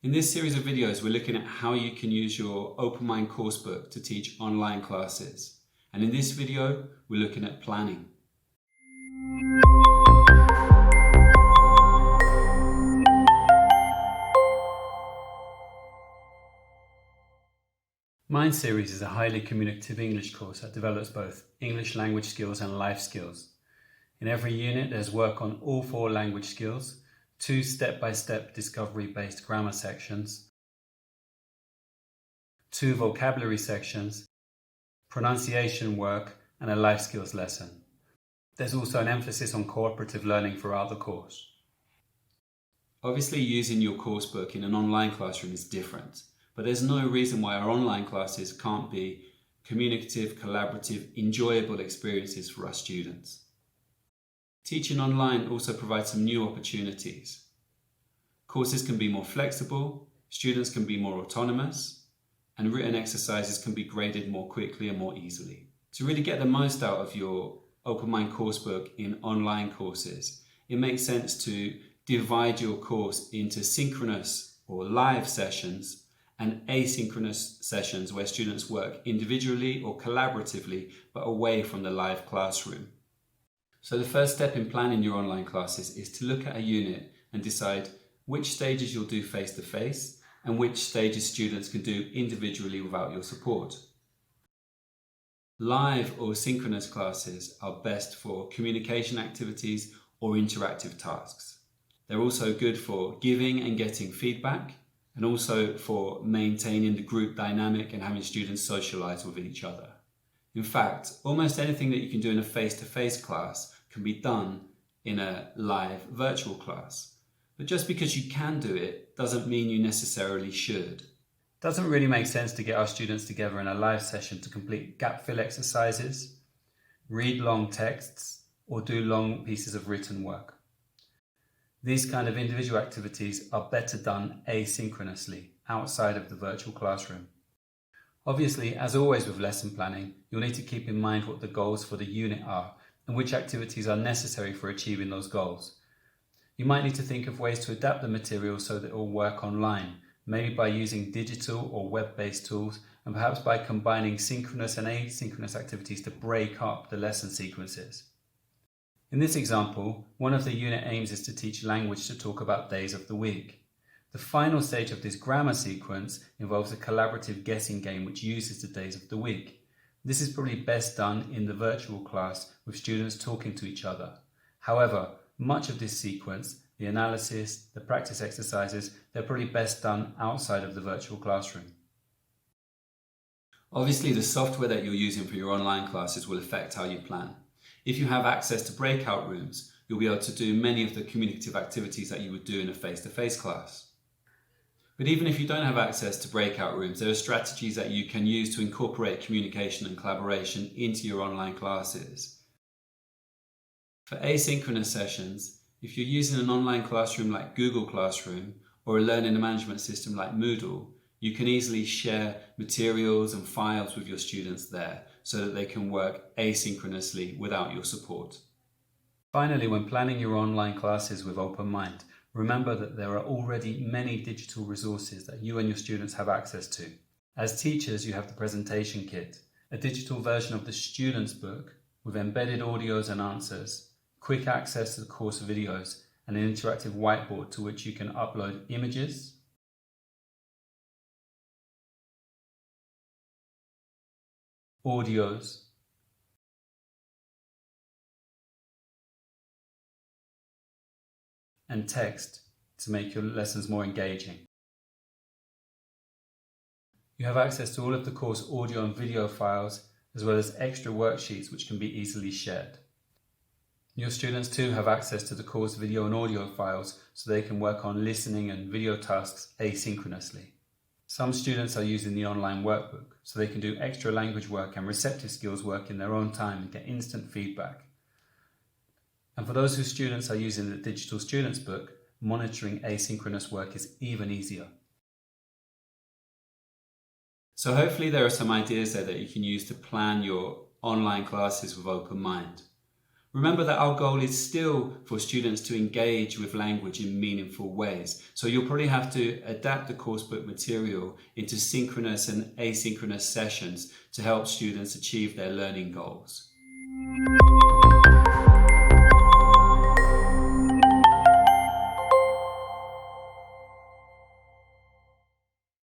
In this series of videos, we're looking at how you can use your OpenMind coursebook to teach online classes. And in this video, we're looking at planning. Mind Series is a highly communicative English course that develops both English language skills and life skills. In every unit, there's work on all 4 language skills, 2 step-by-step discovery-based grammar sections, 2 vocabulary sections, pronunciation work, and a life skills lesson. There's also an emphasis on cooperative learning throughout the course. Obviously, using your coursebook in an online classroom is different, but there's no reason why our online classes can't be communicative, collaborative, enjoyable experiences for us students. Teaching online also provides some new opportunities. Courses can be more flexible, students can be more autonomous, and written exercises can be graded more quickly and more easily. To really get the most out of your OpenMind coursebook in online courses, it makes sense to divide your course into synchronous or live sessions and asynchronous sessions where students work individually or collaboratively but away from the live classroom. So the first step in planning your online classes is to look at a unit and decide which stages you'll do face-to-face and which stages students can do individually without your support. Live or synchronous classes are best for communication activities or interactive tasks. They're also good for giving and getting feedback, and also for maintaining the group dynamic and having students socialise with each other. In fact, almost anything that you can do in a face-to-face class can be done in a live virtual class. But just because you can do it doesn't mean you necessarily should. It doesn't really make sense to get our students together in a live session to complete gap fill exercises, read long texts, or do long pieces of written work. These kind of individual activities are better done asynchronously, outside of the virtual classroom. Obviously, as always with lesson planning, you'll need to keep in mind what the goals for the unit are and which activities are necessary for achieving those goals. You might need to think of ways to adapt the material so that it will work online, maybe by using digital or web-based tools, and perhaps by combining synchronous and asynchronous activities to break up the lesson sequences. In this example, one of the unit aims is to teach language to talk about days of the week. The final stage of this grammar sequence involves a collaborative guessing game which uses the days of the week. This is probably best done in the virtual class with students talking to each other. However, much of this sequence, the analysis, the practice exercises, they're probably best done outside of the virtual classroom. Obviously, the software that you're using for your online classes will affect how you plan. If you have access to breakout rooms, you'll be able to do many of the communicative activities that you would do in a face-to-face class. But even if you don't have access to breakout rooms, there are strategies that you can use to incorporate communication and collaboration into your online classes. For asynchronous sessions, if you're using an online classroom like Google Classroom or a learning management system like Moodle, you can easily share materials and files with your students there so that they can work asynchronously without your support. Finally, when planning your online classes with OpenMind, remember that there are already many digital resources that you and your students have access to. As teachers, you have the presentation kit, a digital version of the student's book with embedded audios and answers, quick access to the course videos, and an interactive whiteboard to which you can upload images, audios, and text to make your lessons more engaging. You have access to all of the course audio and video files, as well as extra worksheets which can be easily shared. Your students too have access to the course video and audio files so they can work on listening and video tasks asynchronously. Some students are using the online workbook so they can do extra language work and receptive skills work in their own time and get instant feedback. And for those whose students are using the digital student's book, monitoring asynchronous work is even easier. So hopefully there are some ideas there that you can use to plan your online classes with OpenMind. Remember that our goal is still for students to engage with language in meaningful ways. So you'll probably have to adapt the coursebook material into synchronous and asynchronous sessions to help students achieve their learning goals.